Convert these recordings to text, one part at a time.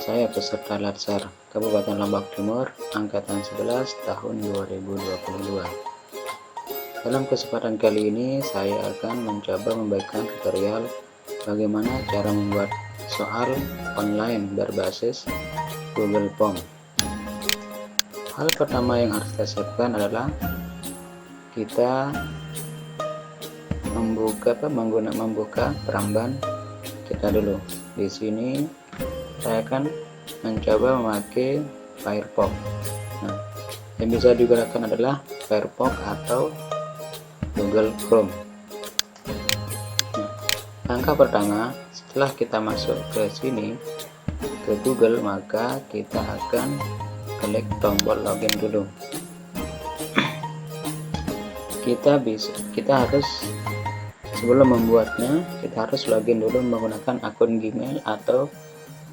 saya peserta Latsar Kabupaten Lombok Timur Angkatan 11 tahun 2022. Dalam kesempatan kali ini saya akan mencoba membagikan tutorial bagaimana cara membuat soal online berbasis Google Form. Hal pertama yang harus kita siapkan adalah kita membuka peramban kita dulu. Di sini saya akan mencoba memakai Firefox. Nah, yang bisa digunakan adalah Firefox atau Google Chrome. Nah, langkah pertama, setelah kita masuk ke sini ke Google, maka kita akan klik tombol login dulu. Kita harus sebelum membuatnya, kita harus login dulu menggunakan akun Gmail atau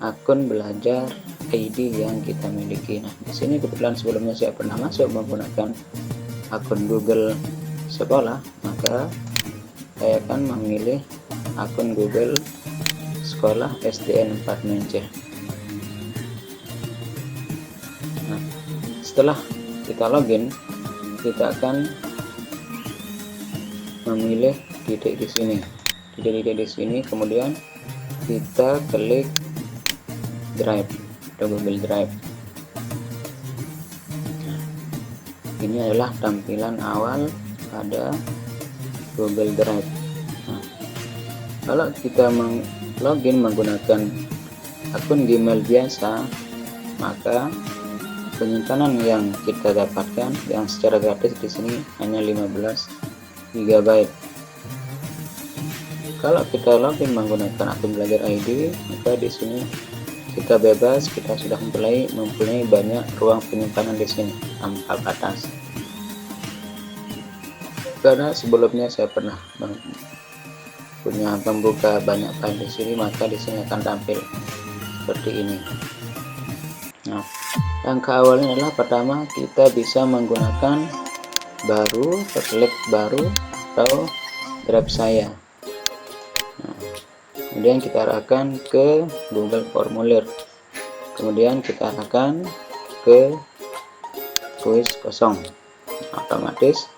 akun belajar ID yang kita miliki. Nah, di sini kebetulan sebelumnya saya pernah masuk menggunakan akun Google sekolah, maka saya akan memilih akun Google sekolah SDN 4 Mence. Nah, setelah kita login, kita akan memilih titik di sini, kemudian kita klik Drive atau Google Drive. Nah, ini adalah tampilan awal pada Google Drive. Nah, kalau kita login menggunakan akun Gmail biasa, maka penyimpanan yang kita dapatkan yang secara gratis di sini hanya 15 GB. Kalau kita login menggunakan akun belajar ID, maka di sini kita bebas, kita sudah mempunyai banyak ruang penyimpanan di sini tanpa batas. Karena sebelumnya saya pernah membuka banyak file di sini, maka di sini akan tampil seperti ini. Nah, langkah awalnya adalah pertama kita bisa menggunakan klik baru atau Drive saya. Nah, kemudian kita arahkan ke Google Formulir, kemudian kita arahkan ke kuis kosong, otomatis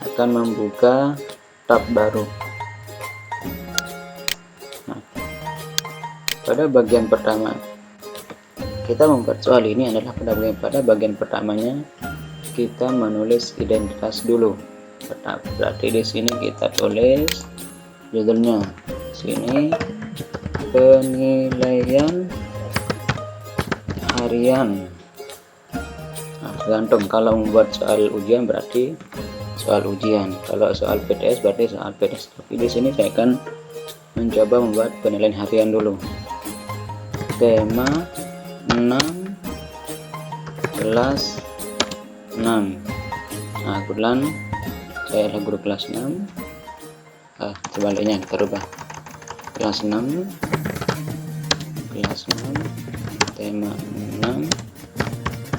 akan membuka tab baru. Nah, pada bagian pertama kita membuat soal ini adalah pada bagian pertamanya kita menulis identitas dulu. Berarti di sini kita tulis judulnya, sini penilaian harian. Nah, tergantung, kalau membuat soal ujian berarti soal ujian, kalau soal PTS berarti soal PTS. Tapi di sini saya akan mencoba membuat penilaian harian dulu. Tema 6 kelas 6. Nah, kebetulan saya adalah guru kelas 6. Sebaliknya kita rubah, kelas 6 tema 6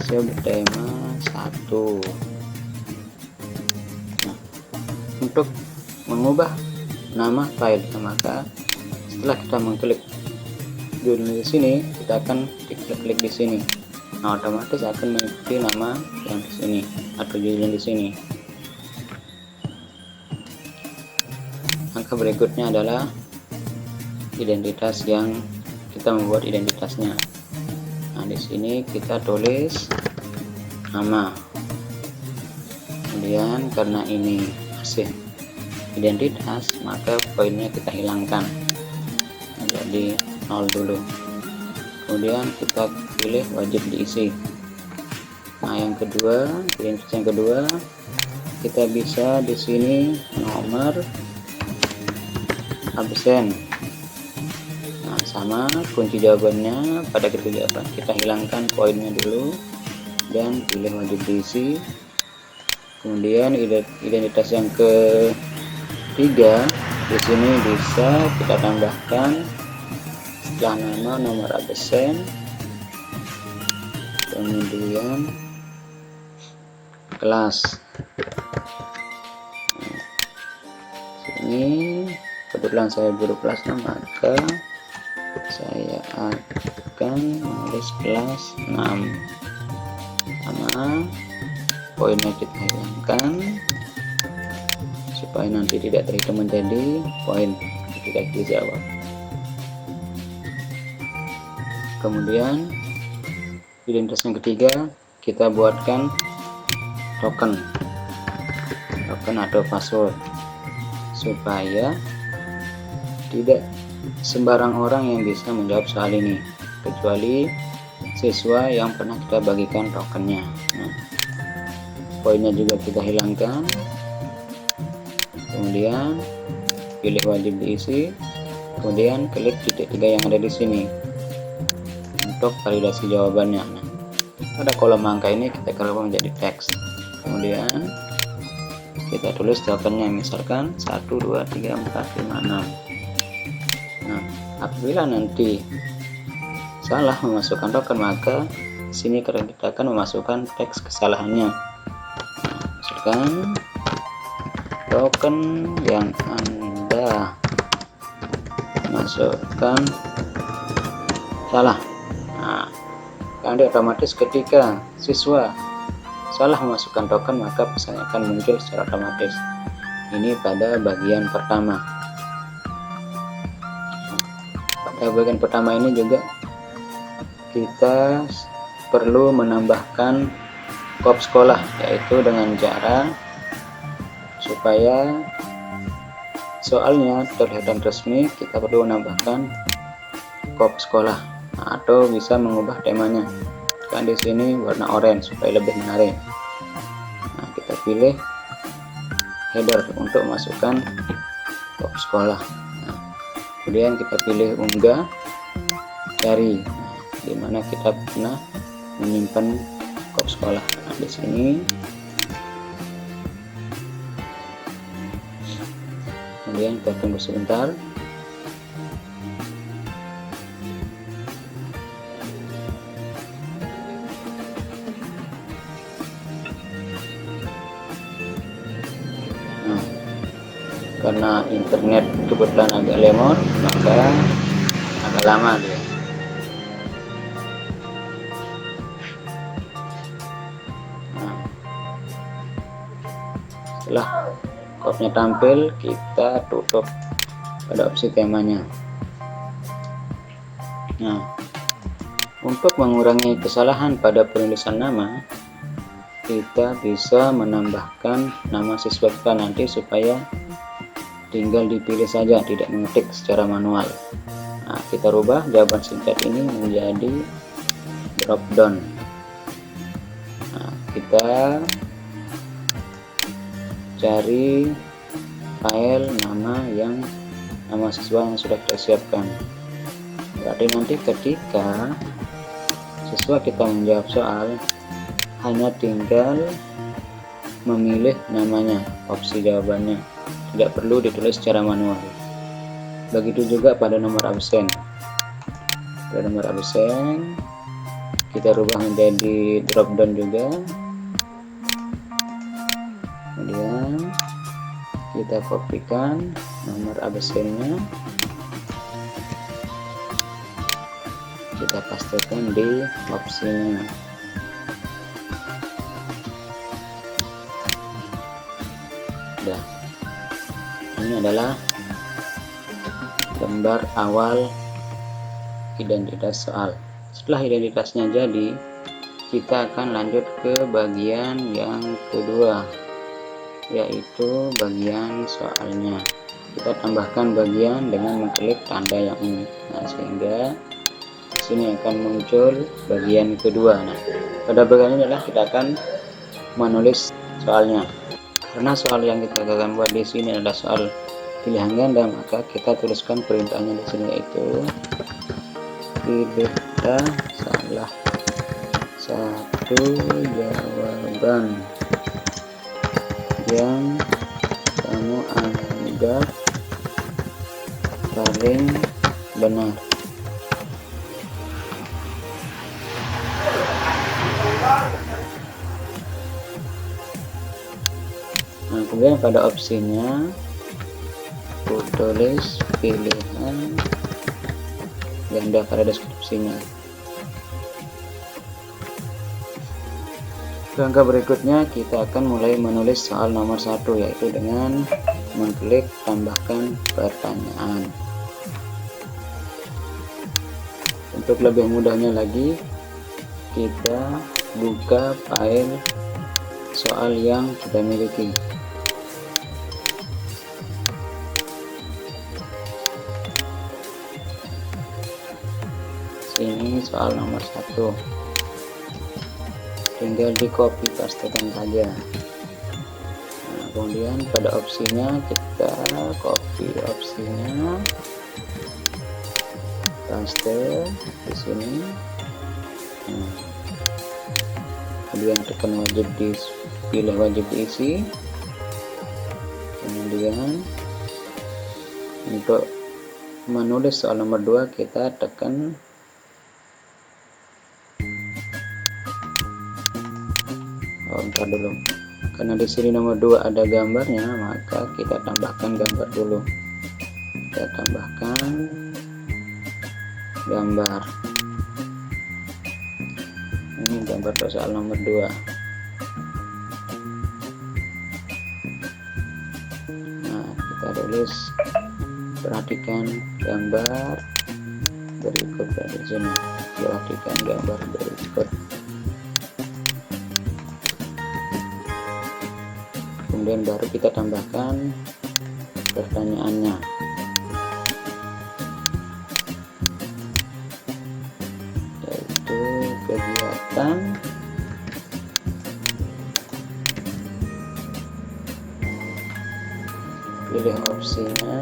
subtema 1. Nah, untuk mengubah nama file, maka setelah kita mengklik judul di sini, kita akan klik di sini. Nah, otomatis akan mengikuti nama yang di sini atau judul di sini. Langkah berikutnya adalah identitas, yang kita membuat identitasnya. Nah, di sini kita tulis nama. Kemudian karena ini masih identitas, maka poinnya kita hilangkan jadi 0 dulu. Kemudian kita pilih wajib diisi. Nah, yang kedua, identitas yang kedua, kita bisa di sini nomor absen. Nah, sama kunci jawabannya, pada kunci jawaban kita hilangkan poinnya dulu dan pilih wajib diisi. Kemudian identitas yang ketiga, di sini bisa kita tambahkan setelah nama nomor absen, kemudian kelas. Nah, sini kebetulan saya guru kelas 6, maka saya akan silahkan menulis kelas 6 sama poinnya kita hilangkan supaya nanti tidak terhitung menjadi poin ketika dijawab. Kemudian identitas yang ketiga, kita buatkan token atau password supaya tidak sembarang orang yang bisa menjawab soal ini kecuali siswa yang pernah kita bagikan tokennya. Nah, poinnya juga kita hilangkan, kemudian pilih wajib diisi, kemudian klik titik 3 yang ada di sini untuk validasi jawabannya. Nah, pada kolom angka ini kita ubah menjadi teks, kemudian kita tulis jawabannya, misalkan 1, 2, 3, 4, 5, 6. Nah, apabila nanti salah memasukkan token, maka sini kita akan memasukkan teks kesalahannya. Nah, misalkan token yang Anda masukkan salah. Nah, nanti otomatis ketika siswa salah memasukkan token, maka pesannya akan muncul secara otomatis. Ini pada bagian pertama. Pada bagian pertama ini juga kita perlu menambahkan kop sekolah, yaitu dengan cara supaya soalnya terlihat dan resmi, kita perlu menambahkan kop sekolah, atau bisa mengubah temanya. Kan di sini warna orange supaya lebih menarik. Nah, kita pilih header untuk masukkan kop sekolah. Nah, kemudian kita pilih unggah, cari di mana kita pernah menyimpan kop sekolah. Nah, di sini kemudian kita tunggu sebentar. Nah, karena internet kebetulan agak lemot, maka agak lama dia. Nah, setelah kopnya tampil, kita tutup pada opsi temanya. Nah, untuk mengurangi kesalahan pada penulisan nama, kita bisa menambahkan nama siswa kita nanti supaya tinggal dipilih saja, tidak mengetik secara manual. Nah, kita rubah jawaban singkat ini menjadi drop down. Nah, kita cari file nama siswa yang sudah kita siapkan. Berarti nanti ketika siswa kita menjawab soal, hanya tinggal memilih namanya, opsi jawabannya, tidak perlu ditulis secara manual. Begitu juga pada nomor absen. Pada nomor absen kita rubah menjadi drop down juga. Kemudian kita kopikan nomor absennya, kita pastekan di opsinya. Nah, ini adalah gambar awal identitas soal. Setelah identitasnya jadi, kita akan lanjut ke bagian yang kedua, yaitu bagian soalnya. Kita tambahkan bagian dengan mengklik tanda yang ini. Nah, sehingga di sini akan muncul bagian kedua. Nah, pada bagian ini adalah kita akan menulis soalnya. Karena soal yang kita akan buat di sini adalah soal pilihan ganda, maka kita tuliskan perintahnya di sini, yaitu pilihlah salah satu jawaban yang kamu anggap paling benar. Nah, kemudian pada opsinya tulis pilihan ganda pada deskripsinya. Langkah berikutnya kita akan mulai menulis soal nomor 1, yaitu dengan mengklik tambahkan pertanyaan. Untuk lebih mudahnya lagi, kita buka file soal yang kita miliki. Ini soal nomor 1, tinggal di copy pastekan saja. Nah, kemudian pada opsinya kita copy opsinya, paste di sini. Nah, kemudian tekan pilih wajib diisi. Kemudian untuk menulis soal nomor 2 kita tekan bentar dulu, karena di sini nomor 2 ada gambarnya, maka kita tambahkan gambar dulu. Kita tambahkan gambar. Ini gambar soal nomor 2. Nah, kita tulis, perhatikan gambar berikut dari sini. Perhatikan gambar berikut. Kemudian baru kita tambahkan pertanyaannya. Yaitu kegiatan pilih opsinya,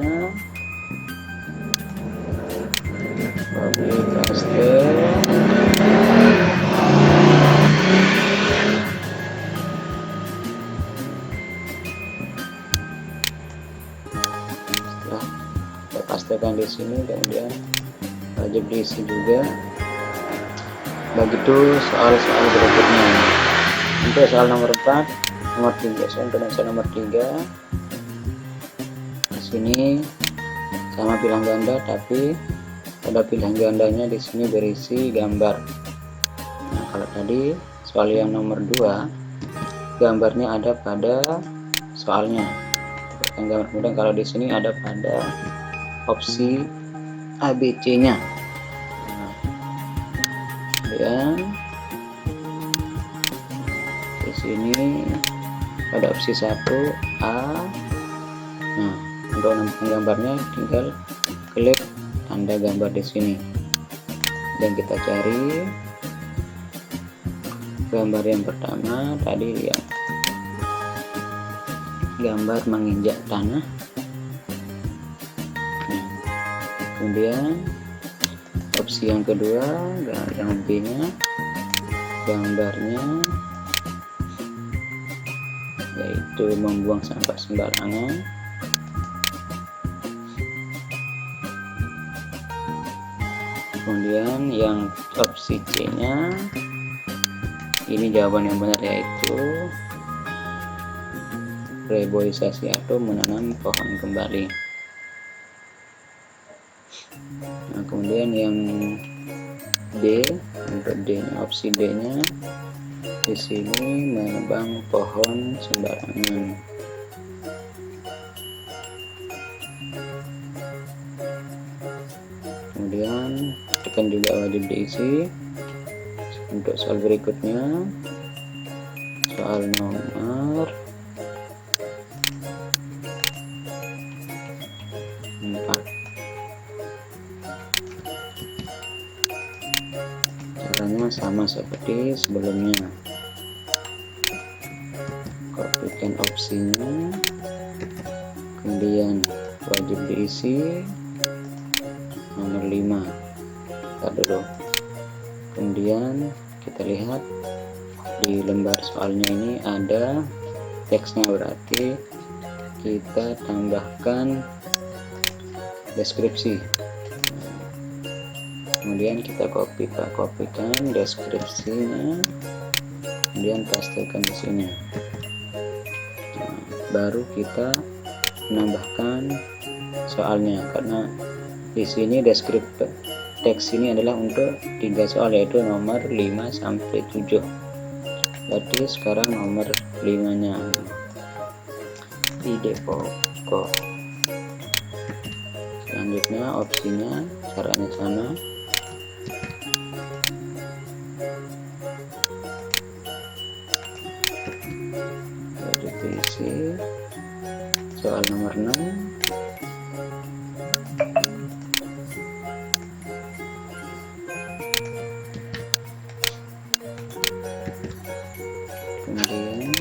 copy paste. Kita pastekan di sini, kemudian wajib diisi juga. Begitu soal-soal berikutnya. Untuk soal nomor 4, nomor 3, soal nomor 3 di sini sama pilihan ganda, tapi pada pilihan gandanya di sini berisi gambar. Nah, kalau tadi soal yang nomor 2 gambarnya ada pada soalnya. Kemudian kalau di sini ada pada opsi ABC-nya. Nah, kemudian di sini pada opsi 1A. Nah, untuk menemukan gambarnya tinggal klik tanda gambar di sini dan kita cari gambar yang pertama tadi, yang gambar menginjak tanah. Nah, kemudian opsi yang kedua, yang B-nya, gambarnya yaitu membuang sampah sembarangan. Kemudian yang opsi C-nya, ini jawaban yang benar, yaitu reboisasi atau menanam pohon kembali. Nah, kemudian yang D, untuk D-nya, opsi D-nya di sini menebang pohon sembarangan. Kemudian tekan juga wajib diisi. Untuk soal berikutnya, soal nomor 4. Caranya sama seperti sebelumnya. Kopikan opsinya, kemudian wajib diisi nomor 5. Kita dulu. Kemudian kita lihat di lembar soalnya ini ada teksnya, berarti kita tambahkan deskripsi. Kemudian kita kopikan deskripsinya, kemudian pastekan di sini. Nah, baru kita menambahkan soalnya, karena di sini deskripsi teks ini adalah untuk 3 soal, yaitu nomor 5 sampai 7. Berarti sekarang nomor 5-nya ide pokok. Selanjutnya opsinya caranya sama. Wajib diisi soal nomor 6. Kemudian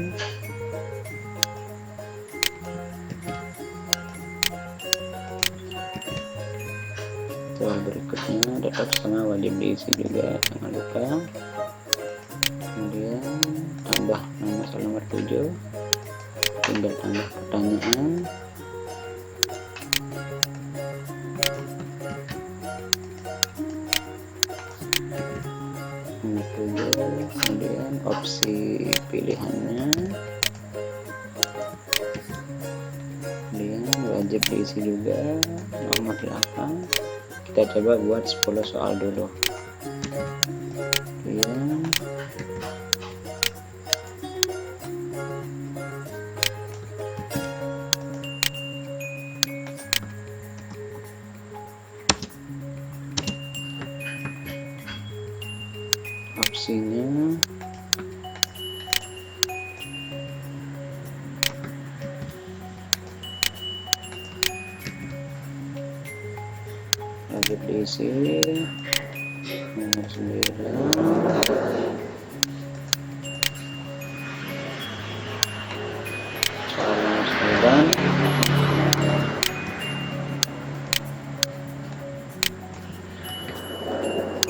soal berikutnya tetap sama, wajib diisi juga, jangan lupa. Kemudian tambah soal nomor 7, tinggal tambah pertanyaan. Kemudian opsi pilihannya, kemudian wajib diisi juga nomor 8. Kita coba buat 10 soal dulu. Kemudian opsinya wajib diisi nomor 9. Soal nomor 9,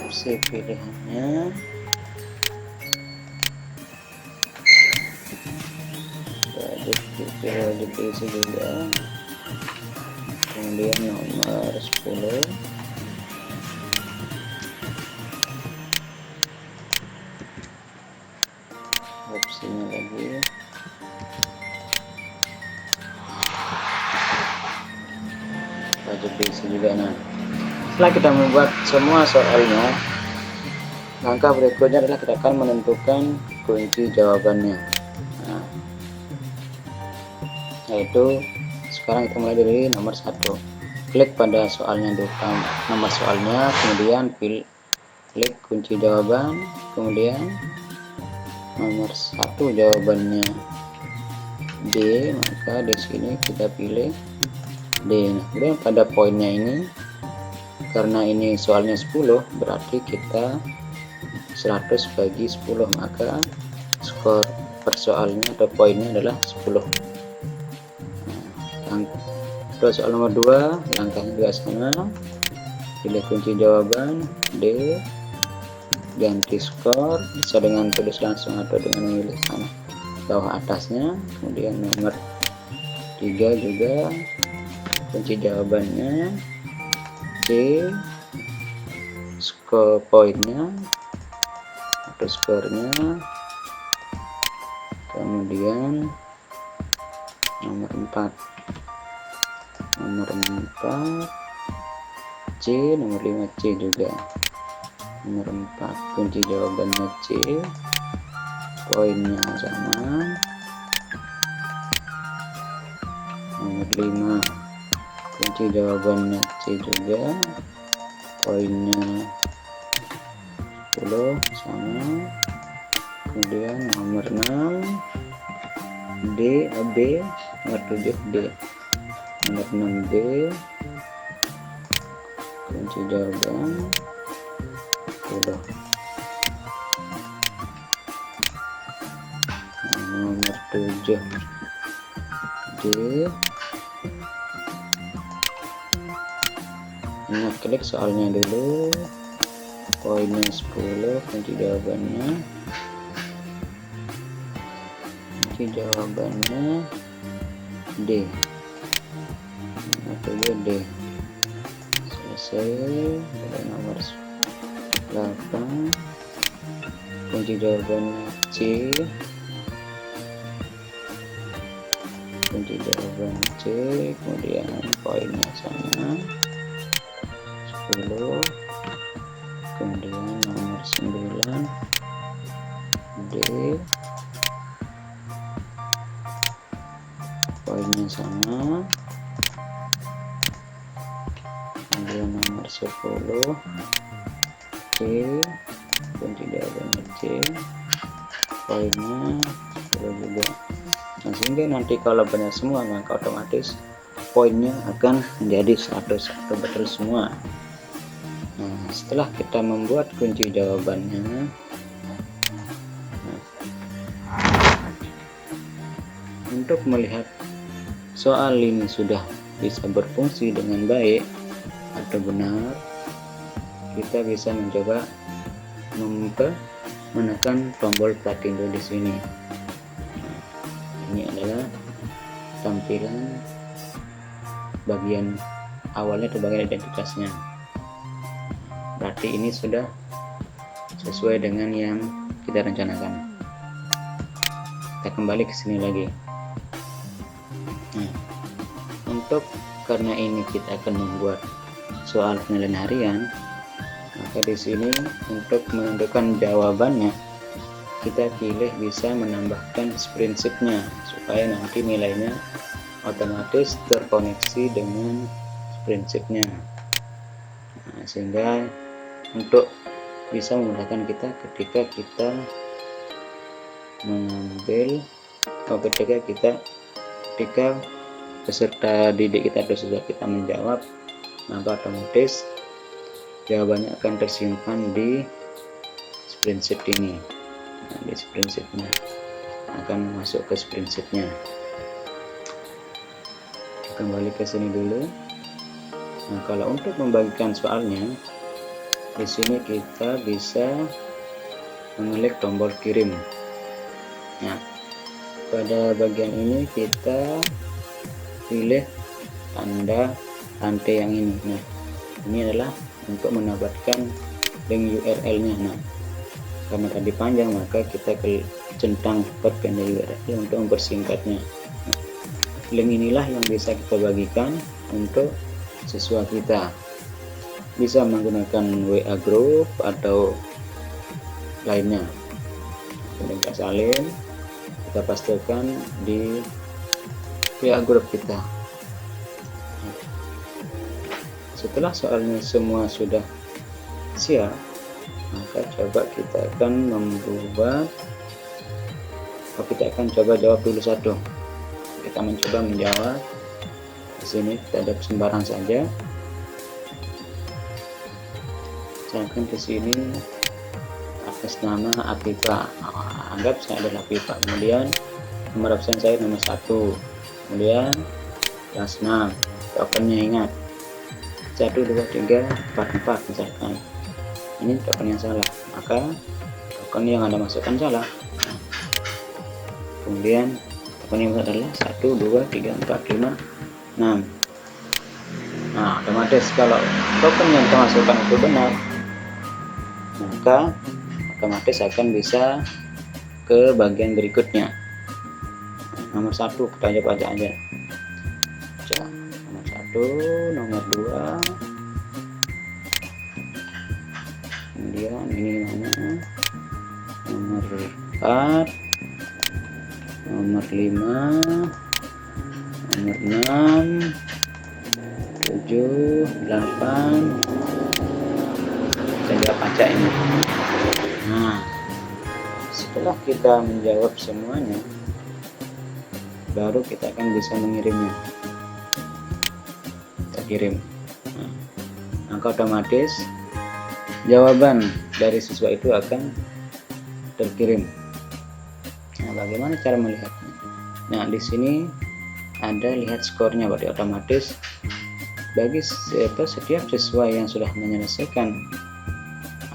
opsi pilihannya wajib diisi juga. Kemudian nomor 10, opsinya lagi wajib diisi juga. Nah, setelah kita membuat semua soalnya, langkah berikutnya adalah kita akan menentukan kunci jawabannya. Nah, yaitu sekarang kita mulai dari nomor 1. Klik pada soalnya dulu, nomor soalnya, kemudian klik kunci jawaban, kemudian nomor 1 jawabannya D, maka di sini kita pilih D. Nah, kemudian pada poinnya ini, karena ini soalnya 10, berarti kita 100 bagi 10, maka skor per soalnya atau poinnya adalah 10. Nah, soal nomor 2, langkahnya juga sama, pilih kunci jawaban D, ganti skor, bisa dengan tulis langsung atau dengan memilih bawah atasnya. Kemudian nomor 3 juga kunci jawabannya C, skor poinnya atau skornya. Kemudian nomor 4 C, nomor 5 C juga. Nomor 4 kunci jawabannya C, poinnya sama. Nomor 5 kunci jawabannya C juga, poinnya 10 sama. Kemudian nomor 6 D, B, nomor 7 D, nomor 6 D, kunci jawaban 10. Nomor 7 D, ini klik soalnya dulu, poinnya 10, kunci jawabannya D, atau D. Selesai. Pada nomor 8 kunci jawabannya C, kunci jawaban C, kemudian poinnya sama 10. Kemudian nomor 9 D, poinnya sama, kemudian nomor 10 C, kunci jawabannya C, poinnya 10 juga. Nah, sehingga nanti kalau benar semua maka otomatis poinnya akan menjadi 100 atau betul semua. Nah, setelah kita membuat kunci jawabannya, untuk melihat soal ini sudah bisa berfungsi dengan baik atau benar, kita bisa mencoba menekan tombol Platindo di sini. Nah, ini adalah tampilan bagian awalnya atau bagian identitasnya. Berarti ini sudah sesuai dengan yang kita rencanakan. Kita kembali ke sini lagi. Nah, karena ini kita akan membuat soal penilaian harian, maka di sini untuk menentukan jawabannya kita pilih bisa menambahkan prinsipnya supaya nanti nilainya otomatis terkoneksi dengan prinsipnya. Nah, sehingga untuk bisa memudahkan kita ketika kita mengambil ketika peserta didik kita atau siswa kita menjawab, maka otomatis jawabannya akan tersimpan di prinsip ini. Nah, di prinsipnya akan masuk ke prinsipnya. Kembali ke sini dulu. Nah, kalau untuk membagikan soalnya, di sini kita bisa mengklik tombol kirim. Nah, pada bagian ini kita pilih tanda rantai yang ini. Nah, ini adalah untuk mendapatkan link URL-nya. Nah, karena tadi panjang maka kita centang perpendek URL untuk mempersingkatnya. Nah, link inilah yang bisa kita bagikan untuk siswa kita. Bisa menggunakan WA group atau lainnya. Kita salin, kita pastikan di WA group kita. Setelah soalnya semua sudah siap, maka kita akan coba jawab dulu satu. Kita mencoba menjawab. Di sini kita ada sembarang saja. Misalkan di sini atas nama Afifa. Anggap saya adalah Afifa. Kemudian nomor absen saya nomor 1. Kemudian kelas 6. Tokennya ingat 1, 2, 3, 4, 4 misalkan. Ini token yang salah, maka token yang Anda masukkan salah. Kemudian token yang benar adalah 1, 2, 3, 4, 5, 6. Nah, otomatis kalau token yang kita masukkan itu benar, maka otomatis akan bisa ke bagian berikutnya. Nomor 1 kita jawab aja. Nomor 1, nomor 2, kemudian ini mana, nomor 4, nomor 5, nomor 6, 7, 8. Kita jawab aja ini. Nah, setelah kita menjawab semuanya, baru kita akan bisa mengirimnya. Kita kirim. Nah, maka otomatis jawaban dari siswa itu akan terkirim. Nah, bagaimana cara melihatnya? Nah, di sini ada lihat skornya, berarti otomatis bagi setiap siswa yang sudah menyelesaikan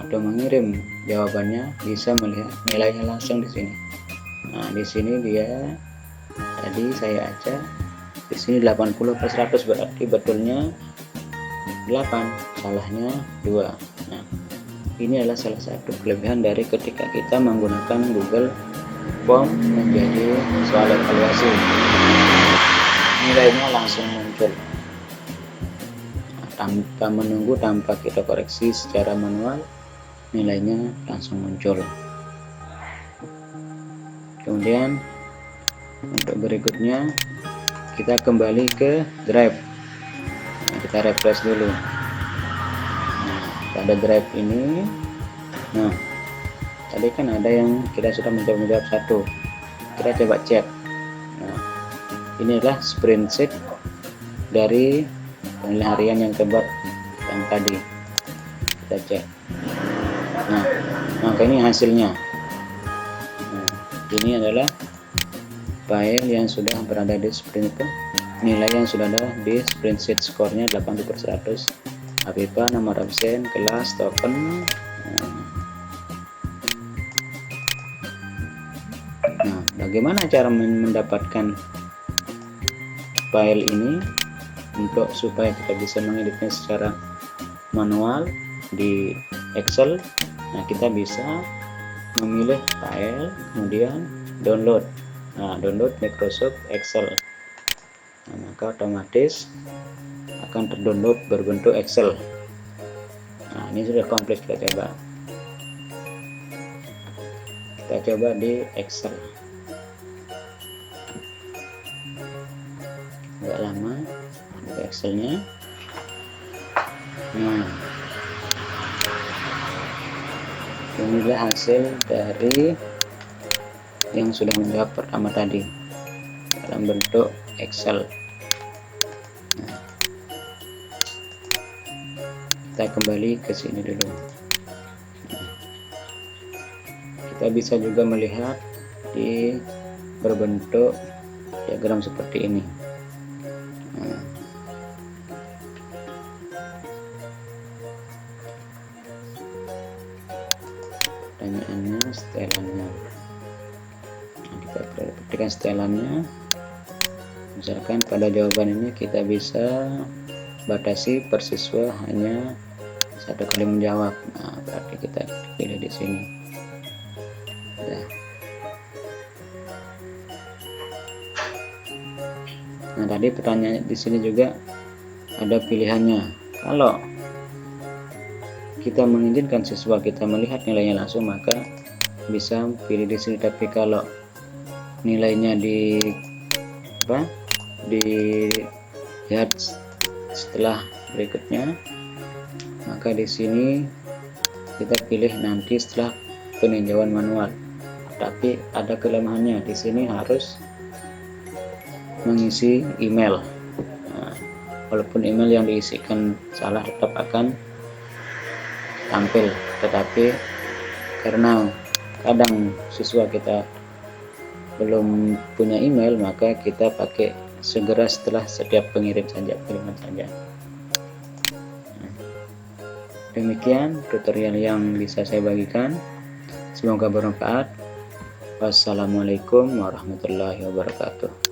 atau mengirim jawabannya bisa melihat nilainya langsung di sini. Nah, di sini dia tadi saya acak di sini 80/100, berarti betulnya 8, salahnya 2. Nah, ini adalah salah satu kelebihan dari ketika kita menggunakan Google Form menjadi soal evaluasi. Nilainya langsung muncul. Tanpa menunggu, tanpa kita koreksi secara manual, nilainya langsung muncul. Kemudian untuk berikutnya kita kembali ke drive. Nah, kita refresh dulu. Nah, pada drive ini, nah tadi kan ada yang kita sudah menjawab satu, kita coba cek. Nah, ini adalah screenshot dari penilaian harian yang keempat yang tadi kita cek. Nah, maka ini hasilnya. Nah, ini adalah file yang sudah berada di sprint, nilai yang sudah ada di spreadsheet, skornya 80/100, APIPA, nomor absen, kelas, token. Nah, bagaimana cara mendapatkan file ini untuk supaya kita bisa mengeditnya secara manual di Excel? Nah, kita bisa memilih file, kemudian download. Nah, download Microsoft Excel. Nah, maka otomatis akan terdownload berbentuk Excel. Nah, ini sudah komplit. Kita coba di Excel. Agak lama untuk Excelnya. Nah, inilah hasil dari yang sudah menjawab pertama tadi dalam bentuk Excel. Nah, kita kembali ke sini dulu. Nah, kita bisa juga melihat di berbentuk diagram seperti ini. Nah, pertanyaannya setelannya. Nah, kita perhatikan setelannya. Misalkan pada jawaban ini kita bisa batasi per siswa hanya 1 kali menjawab. Nah, berarti kita pilih di sini. Nah, nah tadi pertanyaan di sini juga ada pilihannya. Kalau kita mengizinkan siswa kita melihat nilainya langsung, maka bisa pilih di sini. Tapi kalau nilainya dilihat setelah berikutnya, maka di sini kita pilih nanti setelah peninjauan manual. Tapi ada kelemahannya, di sini harus mengisi email. Nah, walaupun email yang diisikan salah tetap akan tampil, tetapi karena kadang siswa kita belum punya email, maka kita pakai segera setelah setiap pengiriman saja. Demikian tutorial yang bisa saya bagikan, semoga bermanfaat. Wassalamualaikum warahmatullahi wabarakatuh.